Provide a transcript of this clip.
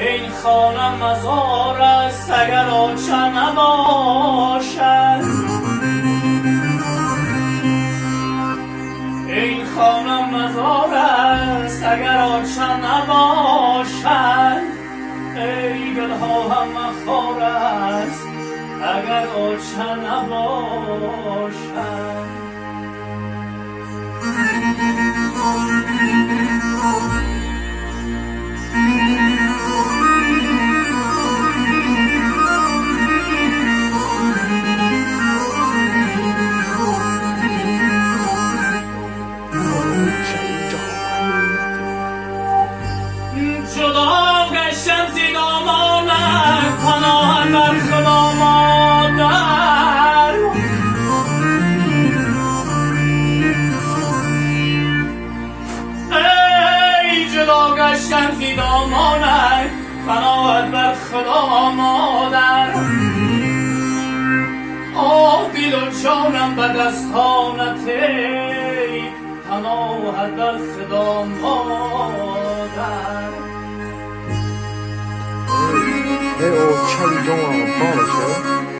این خانه مزار است اگر آنچه نباشد. این خانه مزار است اگر آنچه نباشد. ای دلها همه خار است اگر آنچه نباشد. جدا گشتم زی دامانت پناه بر خدا مادر. ای جدا گشتم زی دامانت پناه بر خدا مادر. دل و جانم به دستانت ای پناه بر خدا مادر. Hey, old chubby going on a bonus, yo.